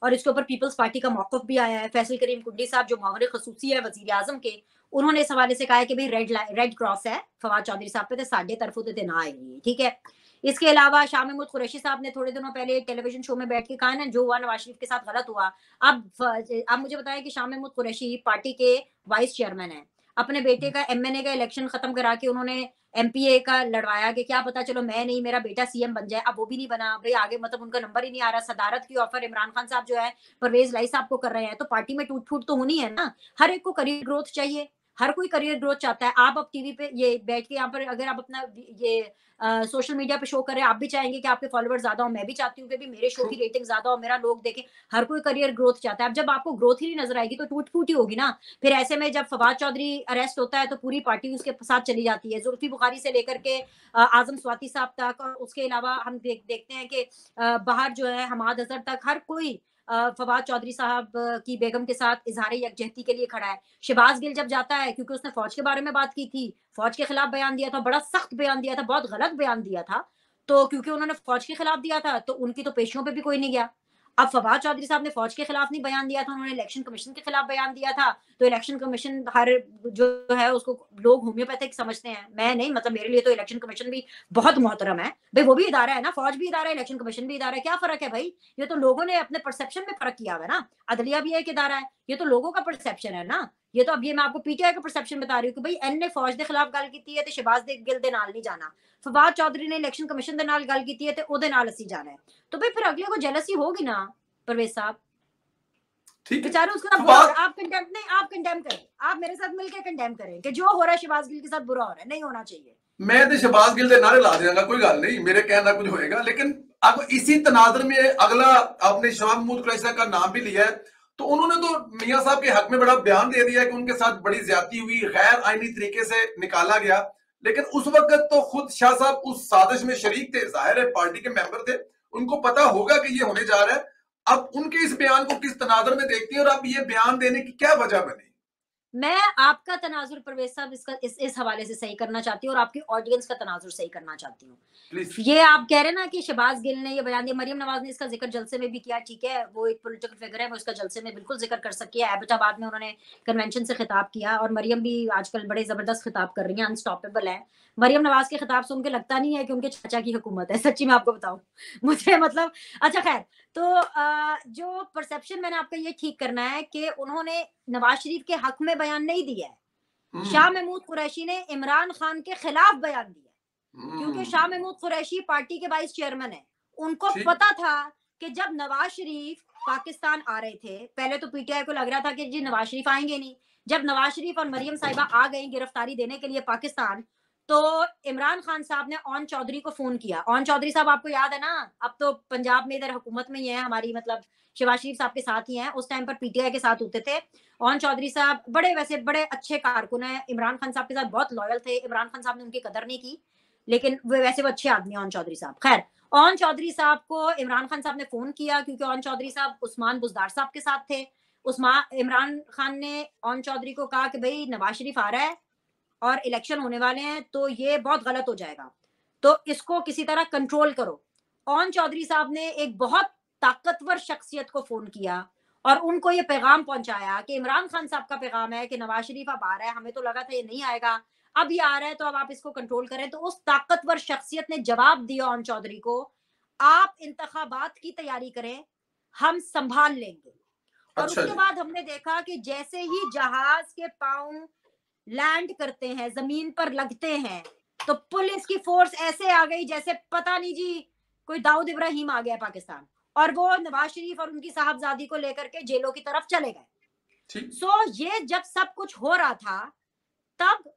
और इसके ऊपर पीपल्स पार्टी का मौक़िफ़ भी आया है। फैसल करीम कुंडी साहब जो मामले ख़ुसूसी है वज़ीर आज़म के, उन्होंने इस हवाले से कहा है कि भई रेड क्रॉस है फवाद चौधरी साहब पे, ते साडे तरफों ते ना आएगी, ठीक है। इसके अलावा शाह महमूद कुरैशी साहब ने थोड़े दिनों पहले एक टेलीविज़न शो में बैठ के कहा ना, जो हुआ नवाज़ शरीफ के साथ गलत हुआ। अब मुझे बताएं कि शाह महमूद कुरैशी पार्टी के वाइस चेयरमैन हैं। अपने बेटे का एमएनए का इलेक्शन खत्म करा के उन्होंने एमपीए का लड़वाया कि क्या पता चलो मैं नहीं मेरा बेटा सीएम बन जाए। अब वो भी नहीं बना भाई, आगे मतलब उनका नंबर ही नहीं आ रहा। सदारत की ऑफर इमरान खान साहब जो है परवेज लाई साहब को कर रहे हैं, तो पार्टी में टूट फूट तो होनी है ना। हर एक को करियर ग्रोथ चाहिए, हर कोई करियर ग्रोथ चाहता है। आप अब टीवी पे ये बैठ के यहाँ पर अगर आप अपना ये सोशल मीडिया पे शो करें, आप भी चाहेंगे कि आपके फॉलोअर्स ज्यादा हो, मैं भी चाहती हूँ कि भी मेरे शो ट्रू। की रेटिंग ज्यादा हो, मेरा लोग देखें। हर कोई करियर ग्रोथ चाहता है। अब जब आपको ग्रोथ ही नहीं नजर आएगी तो टूट फूट ही होगी ना। फिर ऐसे में जब फवाद चौधरी अरेस्ट होता है तो पूरी पार्टी उसके साथ चली जाती है, जुल्फी बुखारी से लेकर के आजम स्वाति साहब तक, और उसके अलावा हम देखते हैं कि बाहर जो है हमाद अजहर तक, हर कोई फवाद चौधरी साहब की बेगम के साथ इजहार यकजहती के लिए खड़ा है। शहबाज गिल जब जाता है, क्योंकि उसने फौज के बारे में बात की थी, फौज के खिलाफ बयान दिया था, बड़ा सख्त बयान दिया था, बहुत गलत बयान दिया था। तो क्योंकि उन्होंने फौज के खिलाफ दिया था तो उनकी तो पेशियों पे भी कोई नहीं गया। अब फवाद चौधरी साहब ने फौज के खिलाफ नहीं बयान दिया था, उन्होंने इलेक्शन कमीशन के खिलाफ बयान दिया था। तो इलेक्शन कमीशन हर जो है उसको लोग होम्योपैथिक समझते हैं, मैं नहीं, मतलब मेरे लिए तो इलेक्शन कमीशन भी बहुत मोहतरम है भाई। वो भी इदारा है ना, फौज भी इदारा है, इलेक्शन कमीशन भी इदारा है। क्या फर्क है भाई? ये तो लोगों ने अपने परसेप्शन में फर्क किया हुआ है ना। अदलिया भी एक इदारा है, ये तो लोगों का परसेप्शन है ना। ये तो अब ये मैं आपको पीटीआई का परसेप्शन बता रही हूँ कि भाई एन ने फौज के खिलाफ गल की है तो शहबाज गिल दे नाल नहीं जाना, फवाद चौधरी ने इलेक्शन कमीशन दे नाल गल की है तो ओदे नाल असी जाना है। तो भाई फिर अगले को जेलसी होगी ना परवेज साहब, ठीक है। बेचारे उसका ना बुरा हो रहा है। आप कंडेम नहीं, आप कंडेम करें, आप मेरे साथ मिलकर कंडेम करें कि जो हो रहा है शहबाज गिल के साथ बुरा हो रहा है, नहीं होना चाहिए। मैं तो शहबाज गिल दे नारे ला देगा, कोई गल नहीं, मेरे कहना कुछ होएगा। लेकिन अब इसी तनाजर में अगला आपने शाह महमूद कुरैशी का नाम भी लिया है, तो उन्होंने तो मियां साहब के हक में बड़ा बयान दे दिया कि उनके साथ बड़ी ज्यादती हुई, गैर आईनी तरीके से निकाला गया। लेकिन उस वक्त तो खुद शाह साहब उस साजिश में शरीक थे, जाहिर है पार्टी के मेंबर थे, उनको पता होगा कि ये होने जा रहा है। अब उनके इस बयान को किस तनाजर में देखती है और अब ये बयान देने की क्या वजह बनी? मैं आपका तनाजुर परवेज साहब इसका इस हवाले से सही करना चाहती हूँ और आपकी ऑडियंस का तनाजुर सही करना चाहती हूँ। प्लीज। ये आप कह रहे हैं ना कि शहबाज गिल ने ये बयान दिया, मरियम नवाज ने इसका जिक्र जलसे में भी किया, ठीक है, वो एक पॉलिटिकल फिगर है, वो इसका जलसे में बिल्कुल जिक्र कर सकती है। एबटाबाद में उन्होंने कन्वेंशन से खिताब किया और मरियम भी आजकल बड़े जबरदस्त खिताब कर रही हैं, अनस्टॉपेबल है। मरियम नवाज के खिताब सुन के लगता नहीं है कि उनके चाचा की हुकूमत है, सच्ची मैं आपको बताऊं। मुझे मतलब अच्छा खैर, तो जो परसेप्शन मैंने आपका ये ठीक करना है कि उन्होंने नवाज शरीफ के हक में बयान नहीं दिया है। शाह महमूद कुरैशी ने इमरान खान के खिलाफ बयान दिया, क्योंकि शाह महमूद कुरैशी पार्टी के वाइस चेयरमैन है। उनको ठीक। पता था कि जब नवाज शरीफ पाकिस्तान आ रहे थे, पहले तो पीटीआई को लग रहा था कि जी नवाज शरीफ आएंगे नहीं। जब नवाज शरीफ और मरियम साहिबा आ गई गिरफ्तारी देने के लिए पाकिस्तान, तो इमरान खान साहब ने ओन चौधरी को फोन किया। ओन चौधरी साहब आपको याद है ना, अब तो पंजाब में इधर हुकूमत में ही है हमारी, मतलब शहबाज शरीफ साहब के साथ ही हैं, उस टाइम पर पीटीआई के साथ होते थे। ओन चौधरी साहब बड़े वैसे बड़े अच्छे कारकुन हैं, इमरान खान साहब के साथ बहुत लॉयल थे। इमरान खान साहब ने उनकी कदर नहीं की, लेकिन वो वैसे वो अच्छे आदमी ओन चौधरी साहब। खैर, ओन चौधरी साहब को इमरान खान साहब ने फोन किया क्योंकि ओन चौधरी साहब उस्मान बुजदार साहब के साथ थे। उस्मान इमरान खान ने ओन चौधरी को कहा कि भाई नवाज शरीफ आ रहा है और इलेक्शन होने वाले हैं, तो ये बहुत गलत हो जाएगा, तो इसको किसी तरह कंट्रोल करो। ओन चौधरी साहब ने एक बहुत ताकतवर शख्सियत को फोन किया और उनको ये पैगाम पहुंचाया कि इमरान खान साहब का पैगाम है कि नवाज शरीफ अब आ रहा है, हमें तो लगा था ये नहीं आएगा, अब ये आ रहा है, तो अब आप इसको कंट्रोल करें। तो उस ताकतवर शख्सियत ने जवाब दिया ओन चौधरी को, आप इंतखाबात की तैयारी करें, हम संभाल लेंगे। और अच्छा उसके जी। बाद हमने देखा कि जैसे ही जहाज के पांव लैंड करते हैं, जमीन पर लगते हैं, तो पुलिस की फोर्स ऐसे आ गई जैसे पता नहीं जी कोई दाऊद इब्राहिम आ गया पाकिस्तान, और वो नवाज शरीफ और उनकी साहबजादी को लेकर के जेलों की तरफ चले गए। ठीक। ये जब सब कुछ हो रहा था, तब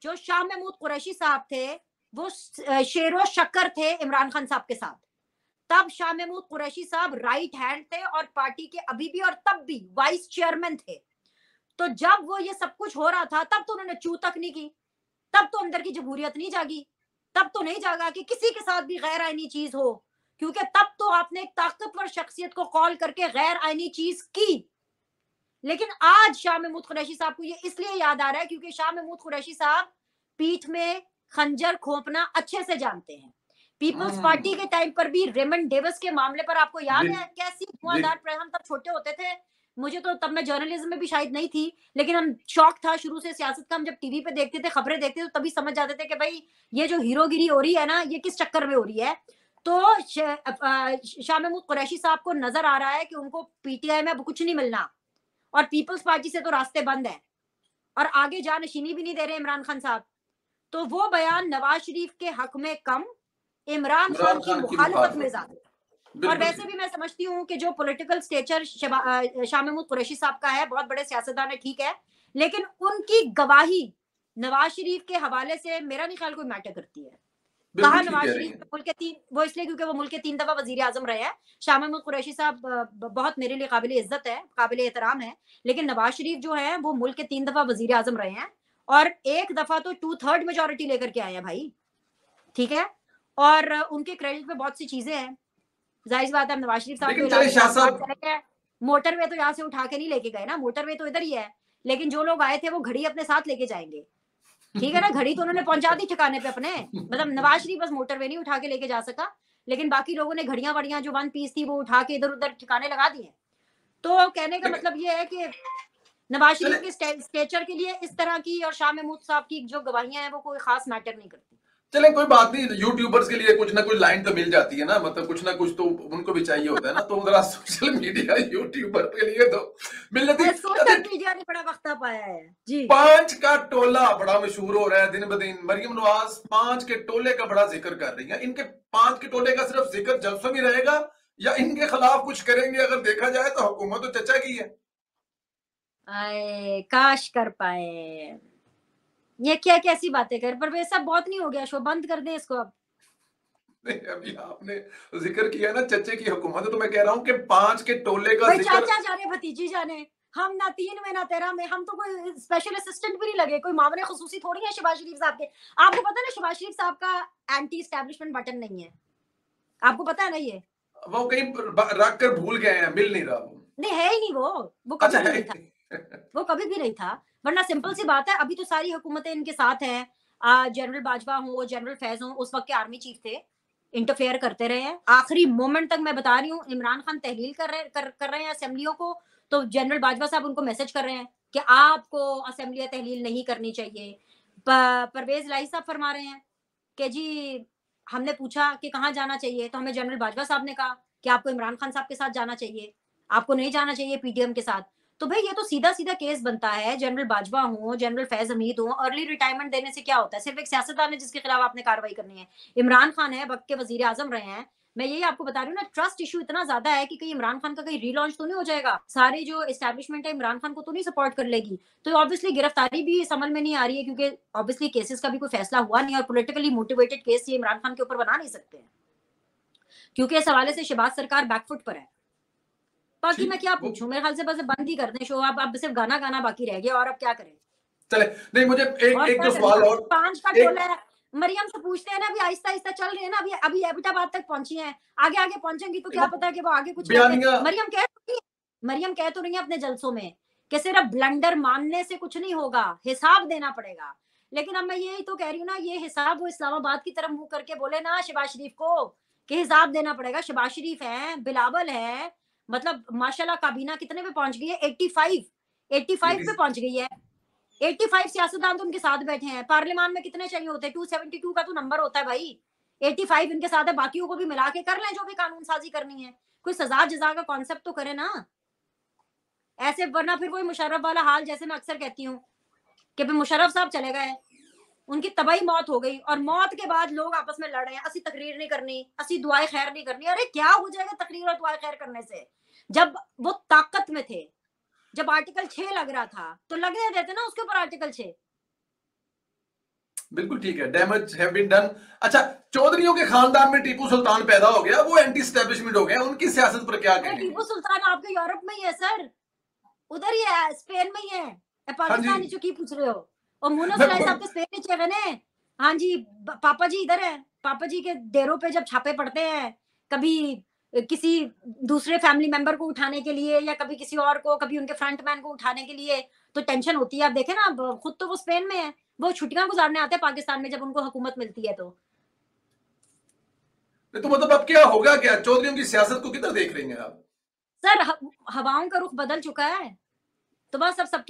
जो शाह महमूद कुरैशी साहब थे वो शेरो शक्कर थे इमरान खान साहब के साथ। तब शाह महमूद कुरैशी साहब राइट हैंड थे और पार्टी के अभी भी और तब भी वाइस चेयरमैन थे। तो जब वो ये सब कुछ हो रहा था, तब तो उन्होंने चू तक नहीं की, तब तो अंदर की जमहूरियत नहीं जागी, तब तो नहीं जागा कि किसी के साथ भी गैर आईनी चीज हो, क्योंकि तब तो आपने एक ताकतवर शख्सियत को कॉल करके गैर आईनी चीज की। लेकिन आज शाह महमूद कुरैशी साहब को ये इसलिए याद आ रहा है क्योंकि शाह महमूद कुरैशी साहब पीठ में खंजर खोपना अच्छे से जानते हैं पीपल्स पार्टी के टाइम पर भी रेमंड डेविस के मामले पर आपको याद जी है कैसी जी धुआंधार, हम तब छोटे होते थे, मुझे तो तब मैं जर्नलिज्म में भी शायद नहीं थी, लेकिन हम शौक था शुरू से सियासत का, हम जब टीवी पे देखते थे, खबरें देखते थे, तो तभी समझ जाते थे कि भाई ये जो हीरोगिरी हो रही है ना, ये किस चक्कर में हो रही है। तो शाह महमूद कुरैशी साहब को नजर आ रहा है कि उनको पीटीआई में अब कुछ नहीं मिलना, और पीपल्स पार्टी से तो रास्ते बंद है, और आगे जानशीनी भी नहीं दे रहे इमरान खान साहब। तो वो बयान नवाज शरीफ के हक में कम, इमरान खान इमरान की खान की मुखालफत में मुखालफत में, ज्यादा। और बिल्कुल वैसे ठीक। भी मैं समझती हूँ कि जो पॉलिटिकल स्टेचर शाह महमूद कुरैशी साहब का है, बहुत बड़े सियासतदान है, ठीक है, लेकिन उनकी गवाही नवाज शरीफ के हवाले से मेरा नहीं ख्याल कोई मैटर करती है। कहा बिल्कुल ठीक नवाज कह रही शरीफ हैं। मुल्क के तीन, वो इसलिए क्योंकि वो मुल्क के 3 दफा वजीर आजम रहे हैं। शाह महमूद कुरैशी साहब बहुत मेरे लिए काबिल इज्जत है, काबिल एहतराम है, लेकिन नवाज शरीफ जो है वो मुल्क के 3 दफा वजीर आजम रहे हैं, और एक दफा तो 2/3 मेजोरिटी लेकर के आए हैं भाई, ठीक है। और उनके क्रेडिट पे बहुत सी चीजें हैं, जाहिर बात है नवाज शरीफ साहब तो लेकिन चले शाह इलाहाबाद साहब, चले गए, मोटरवे तो यहाँ से उठा के नहीं लेके गए ना, मोटरवे तो इधर ही है, लेकिन जो लोग आए थे वो घड़ी अपने साथ लेके जाएंगे, ठीक है ना, घड़ी तो उन्होंने पहुंचा दी ठिकाने पे अपने, मतलब नवाज शरीफ बस मोटरवे नहीं उठा के लेके जा सका, लेकिन बाकी लोगों ने घड़ियां वड़ियां जो 1 पीस थी वो उठा के इधर उधर ठिकाने लगा दिए। तो कहने का लेकिन मतलब ये है कि नवाज चले शरीफ के स्टेचर के लिए इस तरह की और शाह महमूद साहब की जो गवाहियां हैं वो कोई खास मैटर नहीं करती। चले कोई बात नहीं, यूट्यूबर्स के लिए कुछ ना कुछ लाइन तो मिल जाती है ना, मतलब कुछ ना कुछ तो उनको भी चाहिए होता है ना, तो जरा सोशल मीडिया यूट्यूबर के लिए तो मिल जाती है। सोशल मीडिया ने बड़ा वक्ता पाया है जी। 5 का टोला बड़ा मशहूर हो रहा है दिन ब दिन। मरियम नवाज 5 के टोले का बड़ा जिक्र कर रही है। इनके 5 के टोले का सिर्फ जिक्र जलसों में रहेगा या इनके खिलाफ कुछ करेंगे? अगर देखा जाए तो हुकूमत तो चचा की है। आए काश कर पाए, ये क्या कैसी बातें कर, पर वे सब बहुत नहीं हो गया, शो बंद कर दें इसको अब। नहीं, अभी आपने जिक्र किया ना चचे की हुकूमत है, तो मैं कह रहा हूं कि 5 के टोले का भाई जिक्र। चाचा जाने भतीजी जाने, हम ना 3 में ना 13 में, हम तो कोई स्पेशल असिस्टेंट भी नहीं लगे, कोई मामले खसूसी थोड़ी है शहबाज शरीफ साहब के। आपको पता है ना शहबाज शरीफ साहब का एंटी स्टैब्लिशमेंट बटन नहीं है, आपको पता है ना ये? वो कहीं रख कर भूल गए हैं, मिल नहीं रहा वो। नहीं है ही नहीं वो कभी अच्छा भी है। नहीं था, वो कभी भी नहीं था। वरना सिंपल सी बात है, अभी तो सारी हुकूमतें इनके साथ हैं, जनरल बाजवा हो, जनरल फैज हो, उस वक्त के आर्मी चीफ थे, इंटरफेयर करते रहे हैं आखिरी मोमेंट तक। मैं बता रही हूँ, इमरान खान तहलील कर रहे हैं असेंबलियों को, तो जनरल बाजवा साहब उनको मैसेज कर रहे हैं कि आपको असेंबलियां तहलील नहीं करनी चाहिए। परवेज लाई साहब फरमा रहे हैं कि जी हमने पूछा कि कहाँ जाना चाहिए, तो हमें जनरल बाजवा साहब ने कहा कि आपको इमरान खान साहब के साथ जाना चाहिए, आपको नहीं जाना चाहिए पीटीएम के साथ। तो भाई ये तो सीधा सीधा केस बनता है, जनरल बाजवा हो, जनरल फैज हमीद हो, अर्ली रिटायरमेंट देने से क्या होता है? सिर्फ एक सियासतदान है जिसके खिलाफ आपने कार्रवाई करनी है। इमरान खान है, वक्त के वजीर आजम रहे हैं। मैं यही आपको बता रही हूँ ना, ट्रस्ट इशू इतना ज्यादा है कि कहीं इमरान खान का कहीं रीलॉन्च तो नहीं हो जाएगा, सारी जो एस्टेब्लिशमेंट है इमरान खान को तो नहीं सपोर्ट कर लेगी। तो ऑब्वियसली गिरफ्तारी भी समझ में नहीं आ रही है, क्योंकि ऑब्वियसली केसेस का भी कोई फैसला हुआ नहीं, और पॉलिटिकली मोटिवेटेड केस ये इमरान खान के ऊपर बना नहीं सकते हैं, क्योंकि इस हवाले से शहबाज सरकार बैकफुट पर है। बाकी मैं ठीक क्या वो पूछूं, मेरे ख्याल से बस बंद ही कर दें शो, अब सिर्फ गाना गाना बाकी रह गया, और अब क्या करें, चले। नहीं, मुझे एक और एक क्या दो करें। सवाल और। 5 का एक टोला है, मरियम से पूछते हैं ना, अभी आहिस्ता आहिस्ता चल रही है ना, अभी अभी एबटाबाद तक पहुंची है, आगे आगे पहुंचेंगी तो क्या वो पता है कि वो आगे कुछ करके। बयानिया। मरियम कह तो रही है अपने जलसों में कि सिर्फ ब्लंडर मानने से कुछ नहीं होगा, हिसाब देना पड़ेगा। लेकिन अब मैं यही तो कह रही हूँ ना, ये हिसाब वो इस्लामाबाद की तरफ मुंह करके बोले ना शहबाज शरीफ को कि हिसाब देना पड़ेगा। शहबाज शरीफ है, बिलावल है, मतलब माशाल्लाह काबीना कितने पे पहुंच गई है, 85 पे पहुंच गई है। 85 सियासतदान तो उनके साथ बैठे हैं, पार्लियामान में कितने चाहिए होते हैं, 272 का तो नंबर होता है भाई। 85 इनके साथ है, बाकियों को भी मिला के कर लें जो भी कानून साजी करनी है, कोई सजा जजा का कॉन्सेप्ट तो करे ना ऐसे, वरना फिर वही मुशर्रफ वाला हाल, जैसे मैं अक्सर कहती हूँ कि मुशर्रफ साहब चले गए, उनकी तबाही मौत हो गई, और मौत के बाद लोग आपस में लड़ रहे हैं, असी तकरीर नहीं करनी, असी दुआए खैर नहीं करनी। अरे क्या हो जाएगा तकरीर और दुआए खैर करने से? जब वो ताकत में थे, जब आर्टिकल 6 लग रहा था तो लगने देते ना उसके ऊपर आर्टिकल 6। बिल्कुल ठीक है, डैमेज हैव बीन डन। अच्छा, चौधरियों के खानदान में टीपू सुल्तान पैदा हो गया, वो एंटी स्टैब्लिशमेंट हो गया, उनकी सियासत पर क्या कहेंगे? टीपू सुल्तान आपके यूरोप में ही है सर, उधर ही है, स्पेन में ही है। हाँ जी। पाकिस्तानी जो की पूछ रहे हो, और मुनस मैं राय खुद साहब तो स्पेन में चले ने। हाँ जी, पापा जी इधर है, पापा जी के डेरों पे जब छापे पड़ते हैं, कभी किसी दूसरे फैमिली मेंबर को उठाने के लिए, या कभी किसी और को, कभी उनके फ्रंटमैन को उठाने के लिए, तो टेंशन होती है। आप देखें ना, खुद तो वो स्पेन में है, वो छुट्टियां गुजारने आते हैं पाकिस्तान में जब उनको हुकूमत मिलती है तो। तो मतलब अब क्या होगा, क्या चौधरियों की सियासत को किधर देख रही हैं आप? सर हवाओं का रुख बदल चुका है, तो बस अब सबकी